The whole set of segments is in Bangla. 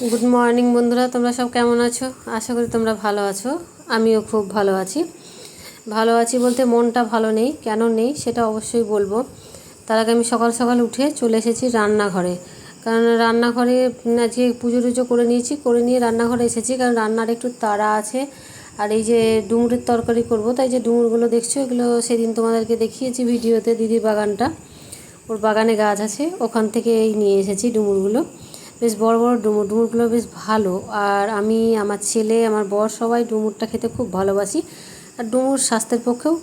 গুড মর্নিং বন্ধুরা, তোমরা সব কেমন আছো? আশা করি তোমরা ভালো আছো। আমিও খুব ভালো আছি। ভালো আছি বলতে মনটা ভালো নেই, কেন নেই সেটা অবশ্যই বলবো। তার আগে আমি সকাল সকাল উঠে চলে এসেছি রান্নাঘরে, কারণ রান্নাঘরে আজকে পুজো টুজো করে নিয়েছি, করে নিয়ে রান্নাঘরে এসেছি, কারণ রান্নার একটু তাড়া আছে। আর এই যে ডুমুরের তরকারি করব, তাই যে ডুমুরগুলো দেখছো এগুলো সেদিন তোমাদেরকে দেখিয়েছি ভিডিওতে, দিদির বাগানটা, ওর বাগানে গাছ আছে, ওখান থেকে এই নিয়ে এসেছি ডুমুরগুলো। বেশ বড় বড় ডুমুরগুলো বেশ ভালো। আর আমি, আমার ছেলে, আমার বর সবাই ডুমুরটা খেতে খুব ভালোবাসি। আর ডুমুর স্বাস্থ্যের পক্ষেও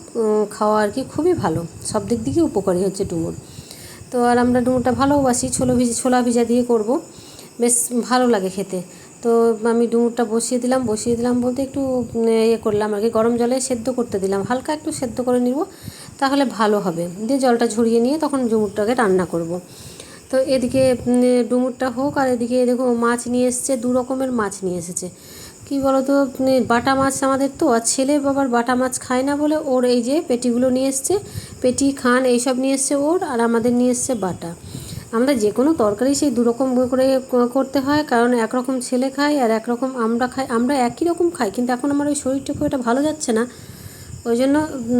খাওয়া আর কি খুবই ভালো, সব দিক দিকে উপকারী হচ্ছে ডুমুর। তো আর আমরা ডুমুরটা ভালোবাসি, ছোলা ভিজা দিয়ে করব, বেশ ভালো লাগে খেতে। তো আমি ডুমুরটা বসিয়ে দিলাম বলতে একটু ইয়ে করলাম আর কি, গরম জলে সেদ্ধ করতে দিলাম, হালকা একটু সেদ্ধ করে নিব, তাহলে ভালো হবে। দিয়ে জলটা ঝরিয়ে নিয়ে তখন ডুমুরটাকে রান্না করব। তো এদিকে ডুমুরটা হোক, আর এদিকে দেখো মাছ নিয়ে এসছে, দু রকমের মাছ নিয়ে এসেছে। কি বলো তো, বাটা মাছ আমাদের তো, আর ছেলে বাবার বাটা মাছ খায় না বলে ওর এই যে পেটিগুলো নিয়ে এসছে, পেটি খান এইসব নিয়ে এসছে ওর, আর আমাদের নিয়ে এসছে বাটা। আমরা যে কোনো তরকারি সেই দু রকম করে করতে হয়, কারণ একরকম ছেলে খায় আর একরকম আমরা খাই, আমরা একই রকম খাই, কিন্তু এখন আমার ওই শরীরটা খুব একটা ভালো যাচ্ছে না, ওই জন্য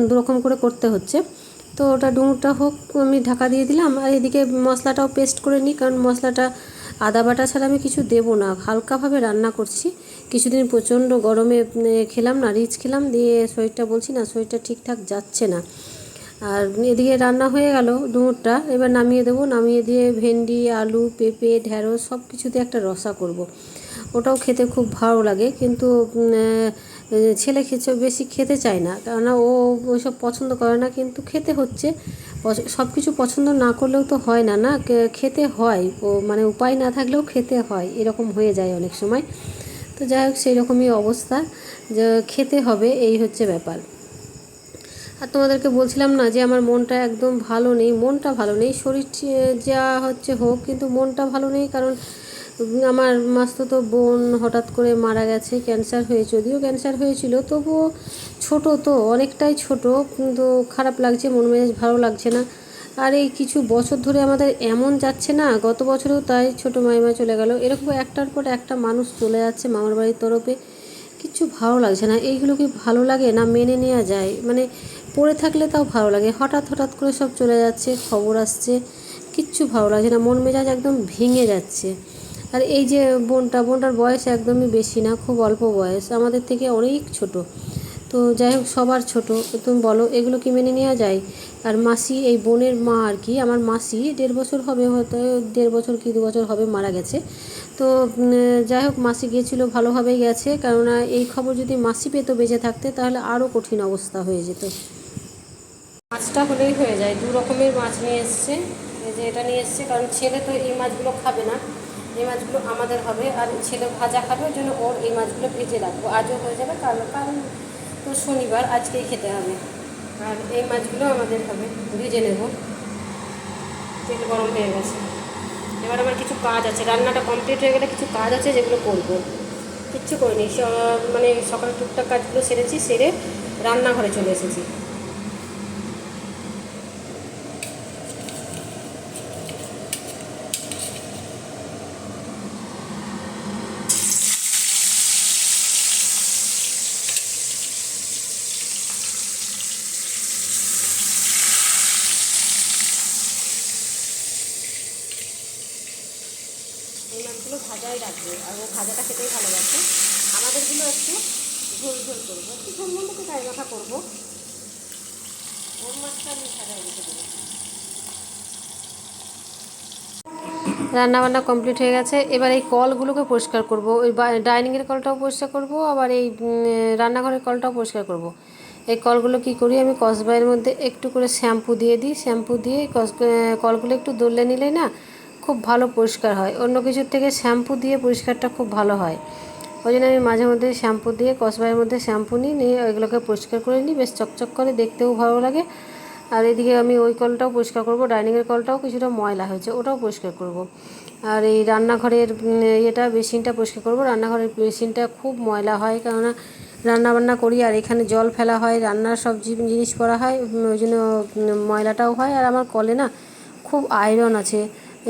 দু রকম করে করতে হচ্ছে। তো ওটা ডুমুরটা হোক, আমি ঢাকা দিয়ে দিলাম। আর এদিকে মশলাটাও পেস্ট করে নিই, কারণ মশলাটা আদা বাটা ছাড়া আমি কিছু দেবো না, হালকাভাবে রান্না করছি। কিছুদিন প্রচণ্ড গরমে খেলাম না, রিচ খেলাম, দিয়ে শরীরটা বলছি না, শরীরটা ঠিকঠাক যাচ্ছে না। আর এদিকে রান্না হয়ে গেল ডুমুরটা, এবার নামিয়ে দেবো। নামিয়ে দিয়ে ভেন্ডি, আলু, পেঁপে, ঢ্যাঁড়স সব কিছুতে একটা রসা করব। ওটাও খেতে খুব ভালো লাগে, কিন্তু ছেলে বেশি খেতে চায় না, কেননা ও ওইসব পছন্দ করে না, কিন্তু খেতে হচ্ছে। সব কিছু পছন্দ না করলেও তো হয় না, না খেতে হয়, ও মানে উপায় না থাকলেও খেতে হয়, এরকম হয়ে যায় অনেক সময়। তো যাই হোক, সেই রকমই অবস্থা, যে খেতে হবে, এই হচ্ছে ব্যাপার। আর তোমাদেরকে বলছিলাম না যে আমার মনটা একদম ভালো নেই, মনটা ভালো নেই, শরীর যা হচ্ছে হোক, কিন্তু মনটা ভালো নেই। কারণ আমার মাস্তুতো বোন হঠাৎ করে মারা গেছে, ক্যান্সার হয়ে, যদিও ক্যান্সার হয়েছিল তবুও ছোট তো, অনেকটাই ছোট, কিন্তু খারাপ লাগছে, মন মেজাজ ভালো লাগছে না। আর এই কিছু বছর ধরে আমাদের এমন যাচ্ছে না, গত বছরেও তাই, ছোটো মাইমা চলে গেল, এরকম একটার পর একটা মানুষ চলে যাচ্ছে মামার বাড়ির তরফে, কিচ্ছু ভালো লাগছে না। এইগুলো কি ভালো লাগে না, মেনে নেওয়া যায়? মানে পড়ে থাকলে তাও ভালো লাগে, হঠাৎ হঠাৎ করে সব চলে যাচ্ছে, খবর আসছে, কিচ্ছু ভালো লাগছে না, মন মেজাজ একদম ভেঙে যাচ্ছে। আর এই যে বোনটার বয়স একদমই বেশি না, খুব অল্প বয়স, আমাদের থেকে অনেক ছোট। তো যাই হোক, সবার ছোট, তুমি বলো এগুলো কি মেনে নেওয়া যায়? আর মাসি, এই বোনের মা আর কি, আমার মাসি 1.5 বছর হবে, হয়তো 1.5 বছর কি 2 বছর হবে মারা গেছে। তো যাই হোক, মাসি গিয়েছিলো, ভালোভাবেই গেছে, কেননা এই খবর যদি মাসি পেতো বেঁচে থাকতে, তাহলে আরও কঠিন অবস্থা হয়ে যেত। মাছটা হলেই হয়ে যায়, দু রকমের মাছ নিয়ে এসছে। এই যে এটা নিয়ে এসছে, কারণ ছেলে তো এই মাছগুলো খাবে না, এই মাছগুলো আমাদের হবে, আর ছেলে ভাজা খাবে, ওই জন্য ওর এই মাছগুলো ভেজে রাখবো, আজও হয়ে যাবে, কারণ তো শনিবার, আজকেই খেতে হবে। আর এই মাছগুলো আমাদের হবে, ভেজে নেব। তেল গরম হয়ে গেছে, এবার আমার কিছু কাজ আছে, রান্নাটা কমপ্লিট হয়ে গেলে কিছু কাজ আছে যেগুলো করবো। কিচ্ছু করিনি, মানে সকালে টুকটাক কাজগুলো সেরেছি, সেরে রান্নাঘরে চলে এসেছি। এই মাছগুলো ভাজাই রাখবে, আর ও ভাজাটা খেতেই ভালোবাসে। আমাদেরগুলো একটু ঝোল ঝোল করবো, একটু ঝোল মতো গায়ে মাখা করবো, ওর মাছটা আমি ভাজাই রেখে দেবো। রান্নাবান্না কমপ্লিট হয়ে গেছে, এবার এই কলগুলোকে পরিষ্কার করব, ওই ডাইনিংয়ের কলটাও পরিষ্কার করব, আবার এই রান্নাঘরের কলটাও পরিষ্কার করব। এই কলগুলো কি করি, আমি কসবাইয়ের মধ্যে একটু করে শ্যাম্পু দিয়ে দিই, শ্যাম্পু দিয়ে কলগুলো একটু দলে নিলেই না খুব ভালো পরিষ্কার হয়, অন্য কিছুর থেকে শ্যাম্পু দিয়ে পরিষ্কারটা খুব ভালো হয়। ওই জন্য আমি মাঝে মধ্যে শ্যাম্পু দিয়ে, কসবাইয়ের মধ্যে শ্যাম্পু নিয়ে ওইগুলোকে পরিষ্কার করে নিই, বেশ চকচক করে, দেখতেও ভালো লাগে। আর এদিকে আমি ওই কলটাও পরিষ্কার করব, ডাইনিংয়ের কলটাও কিছুটা ময়লা হয়েছে, ওটাও পরিষ্কার করব। আর এই রান্নাঘরের বেসিনটা পরিষ্কার করব, রান্নাঘরের বেসিনটা খুব ময়লা হয়, কেননা রান্নাবান্না করি আর এখানে জল ফেলা হয়, রান্নার সব জিনিস করা হয়, ওই জন্য ময়লাটাও হয়। আর আমার কলে না খুব আয়রন আছে,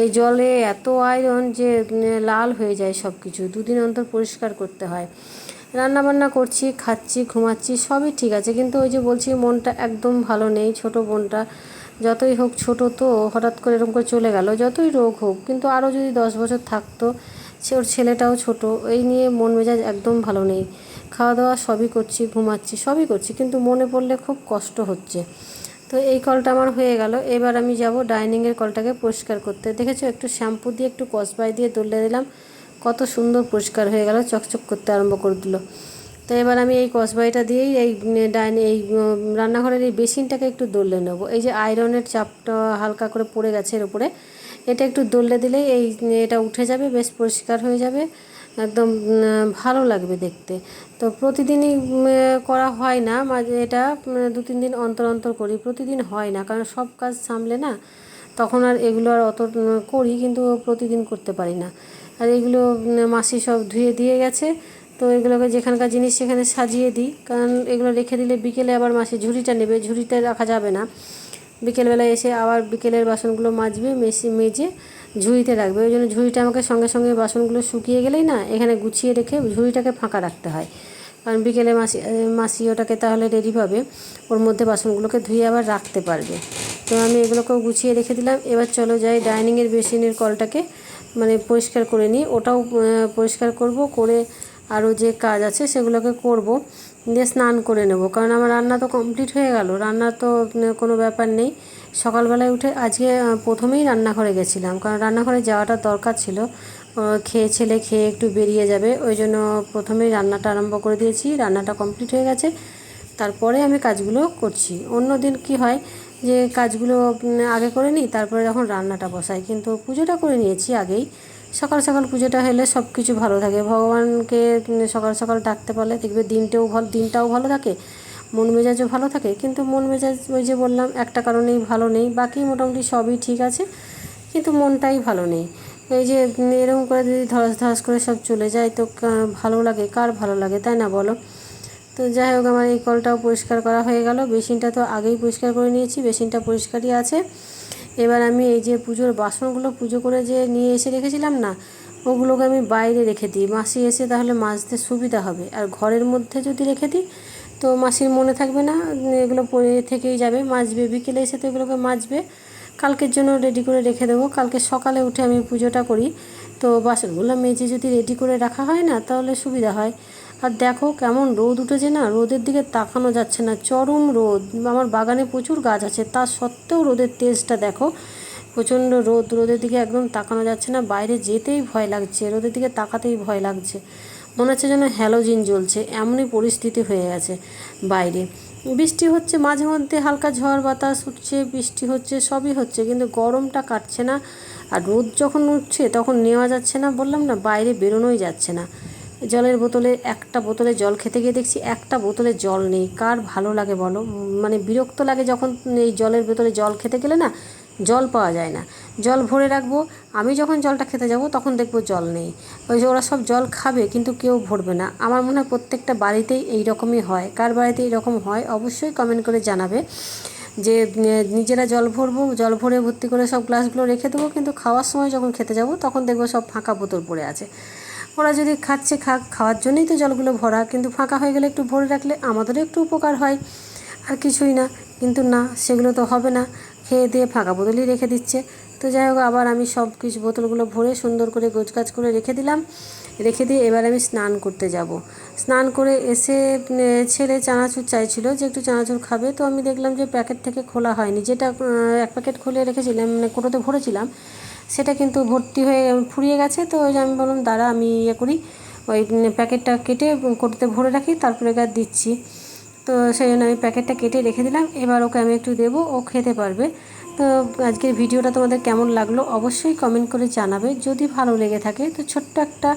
এই জলে এত আয়রন যে লাল হয়ে যায় সব কিছু, 2 দিন অন্তর পরিষ্কার করতে হয়। রান্নাবান্না করছি, খাচ্ছি, ঘুমাচ্ছি, সবই ঠিক আছে, কিন্তু ওই যে বলছি মনটা একদম ভালো নেই। ছোট বোনটা যতই হোক ছোট, তো হঠাৎ করে এরকম করে চলে গেল, যতই রোগ হোক, কিন্তু আরও যদি 10 বছর থাকতো, ওর ছেলেটাও ছোট, এই নিয়ে মন মেজাজ একদম ভালো নেই। খাওয়া দাওয়া সবই করছি, ঘুমাচ্ছি, সবই করছি, কিন্তু মনে পড়লে খুব কষ্ট হচ্ছে। তো এই কলটা আমার হয়ে গেল। এবার আমি যাব ডাইনিংয়ের কলটাকে পরিষ্কার করতে। দেখেছো, একটু শ্যাম্পু দিয়ে একটু কসবাই দিয়ে দলে দিলাম, কত সুন্দর পরিষ্কার হয়ে গেল, চকচক করতে আরম্ভ করে দিল। তো এবার আমি এই কসবাইটা দিয়েই এই রান্নাঘরের এই বেসিনটাকে একটু দলে নেবো। এই যে আয়রনের চাপটা হালকা করে পড়ে গেছে এর উপরে, এটা একটু দলে দিলেই এটা উঠে যাবে, বেশ পরিষ্কার হয়ে যাবে, একদম ভালো লাগবে দেখতে। তো প্রতিদিনই করা হয় না, মাঝে এটা 2-3 দিন অন্তর অন্তর করি, প্রতিদিন হয় না, কারণ সব কাজ সামলে না, তখন আর এগুলো আর অত করি, কিন্তু প্রতিদিন করতে পারি না। আর এগুলো মাসি সব ধুয়ে দিয়ে গেছে, তো এগুলোকে যেখানকার জিনিস সেখানে সাজিয়ে দিই, কারণ এগুলো রেখে দিলে বিকেলে আবার মাসি ঝুড়িটা নেবে, ঝুড়িতে রাখা যাবে না। বিকেলবেলায় এসে আবার বিকেলের বাসনগুলো মাজবে, মেজে ঝুড়িতে রাখবে, ওই জন্য ঝুড়িটা আমাকে সঙ্গে সঙ্গে বাসনগুলো শুকিয়ে গেলেই না এখানে গুছিয়ে রেখে ঝুড়িটাকে ফাঁকা রাখতে হয়, কারণ বিকেলে মাসি ওটাকে তাহলে রেডি পাবে, ওর মধ্যে বাসনগুলোকে ধুয়ে আবার রাখতে পারবে। তো আমি এগুলোকেও গুছিয়ে রেখে দিলাম। এবার চলো যাই ডাইনিংয়ের বেসিনের কলটাকে পরিষ্কার করে নিই, ওটাও পরিষ্কার করব, করে আরও যে কাজ আছে সেগুলোকে করব, দিয়ে স্নান করে নেব, কারণ আমার রান্না তো কমপ্লিট হয়ে গেল, রান্নার তো কোনো ব্যাপার নেই। সকালবেলায় উঠে আজকে প্রথমেই রান্নাঘরে গেছিলাম, কারণ রান্নাঘরে যাওয়াটা দরকার ছিল, ছেলে খেয়ে একটু বেরিয়ে যাবে, ওই জন্য প্রথমেই রান্নাটা আরম্ভ করে দিয়েছি, রান্নাটা কমপ্লিট হয়ে গেছে, তারপরে আমি কাজগুলো করছি। অন্য দিন কি হয় যে কাজগুলো আগে করে নিই, তারপরে যখন রান্নাটা বসাই, কিন্তু পুজোটা করে নিয়েছি আগেই। সকাল সকাল পুজোটা হলে সব কিছু ভালো থাকে, ভগবানকে সকাল সকাল ডাকতে পারলে দেখবে দিনটাও ভালো থাকে, মন মেজাজও ভালো থাকে। কিন্তু মন মেজাজ ওই যে বললাম একটা কারণেই ভালো নেই, বাকি মোটামুটি সবই ঠিক আছে, কিন্তু মনটাই ভালো নেই। এই যে এরকম করে যদি ধরাস করে সব চলে যায়, তো ভালো লাগে, কার ভালো লাগে, তাই না বলো? তো যাই হোক, আমার এই কলটাও পরিষ্কার করা হয়ে গেল, বেসিনটা তো আগেই পরিষ্কার করে নিয়েছি, বেসিনটা পরিষ্কারই আছে। এবার আমি এই যে পুজোর বাসনগুলো পুজো করে যে নিয়ে এসে রেখেছিলাম না, ওগুলোকে আমি বাইরে রেখে দিই, মাসি এসে তাহলে মাজতে সুবিধা হবে। আর ঘরের মধ্যে যদি রেখে দিই তো মাসির মনে থাকবে না, এগুলো পরে থেকেই যাবে, মাজবে, বিকেলে এসে তো এগুলোকে মাজবে, কালকের জন্য রেডি করে রেখে দেবো। কালকে সকালে উঠে আমি পুজোটা করি, তো বাসনগুলো মেজে যদি রেডি করে রাখা হয় না, তাহলে সুবিধা হয়। আর দেখো কেমন রোদ উঠেছে না, রোদের দিকে তাকানো যাচ্ছে না, চরম রোদ। আমার বাগানে প্রচুর গাছ আছে, তা সত্ত্বেও রোদের তেজটা দেখো, প্রচণ্ড রোদের দিকে একদম তাকানো যাচ্ছে না, বাইরে যেতেই ভয় লাগছে, রোদের দিকে তাকাতেই ভয় লাগছে, মনে হচ্ছে যেন হ্যালোজিন জ্বলছে, এমনই পরিস্থিতি হয়ে গেছে বাইরে। বৃষ্টি হচ্ছে মাঝে মধ্যে, হালকা ঝড় বাতাস উঠছে, বৃষ্টি হচ্ছে, সবই হচ্ছে, কিন্তু গরমটা কাটছে না। আর রোদ যখন উঠছে তখন নেওয়া যাচ্ছে না, বললাম না, বাইরে বেরোনোই যাচ্ছে না। জলের বোতলে একটা বোতলে জল খেতে গিয়ে দেখছি একটা বোতলে জল নেই, কার ভালো লাগে বলো? মানে বিরক্ত লাগে যখন এই জলের বোতলে জল খেতে গেলে না জল পাওয়া যায় না। জল ভরে রাখবো, আমি যখন জলটা খেতে যাব তখন দেখবো জল নেই, ওই যে ওরা সব জল খাবে কিন্তু কেউ ভরবে না। আমার মনে হয় প্রত্যেকটা বাড়িতেই এই রকমই হয়, কার বাড়িতে এরকম হয় অবশ্যই কমেন্ট করে জানাবে, যে নিজেরা জল ভরবো, জল ভরে ভর্তি করে সব গ্লাসগুলো রেখে দেবো, কিন্তু খাওয়ার সময় যখন খেতে যাব তখন দেখবো সব ফাঁকা বোতল পড়ে আছে। ওরা যদি খাচ্ছে খাওয়ার জন্যই তো জলগুলো ভরা, কিন্তু ফাঁকা হয়ে গেলে একটু ভরে রাখলে আমাদেরও একটু উপকার হয়, আর কিছুই না। কিন্তু না, সেগুলো তো হবে না, খেয়ে দিয়ে ফাঁকা বোতলই রেখে দিচ্ছে। তো যাই হোক, আবার আমি সব কিছু বোতলগুলো ভরে সুন্দর করে গোছগাছ করে রেখে দিলাম, রেখে দিয়ে এবার আমি স্নান করতে যাব। স্নান করে এসে ছেলে চানাচুর চাইছিল যে একটু চানাচুর খাবে, তো আমি দেখলাম যে প্যাকেট থেকে খোলা হয়নি, যেটা 1 প্যাকেট খুলে রেখেছিলাম, মানে কোটোতে ভরেছিলাম, সেটা কিন্তু ভর্তি হয়ে ফুরিয়ে গেছে। তো ওই যে আমি বললাম দাঁড়া, আমি করি, ওই প্যাকেটটা কেটে কোটোতে ভরে রাখি, তারপরে গাছ দিচ্ছি। তো সেই জন্য আমি প্যাকেটটা কেটে রেখে দিলাম, এবার ওকে আমি একটু দেবো, ও খেতে পারবে। তো আজকের ভিডিওটা তোমাদের কেমন লাগলো অবশ্যই কমেন্ট করে জানাবে, যদি ভালো লেগে থাকে তো ছোট্ট একটা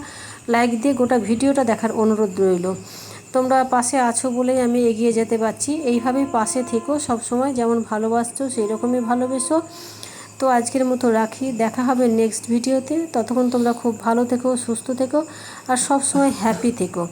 লাইক দিয়ে গোটা ভিডিওটা দেখার অনুরোধ রইল। তোমরা পাশে আছো বলেই আমি এগিয়ে যেতে পারছি, এইভাবেই পাশে থেকো সবসময়, যেমন ভালোবাসছো সেই রকমই ভালোবেসো। তো আজকের মতো রাখি, দেখা হবে নেক্সট ভিডিওতে, ততক্ষণ তোমরা খুব ভালো থেকো, সুস্থ থেকো, আর সব সময় হ্যাপি থেকো।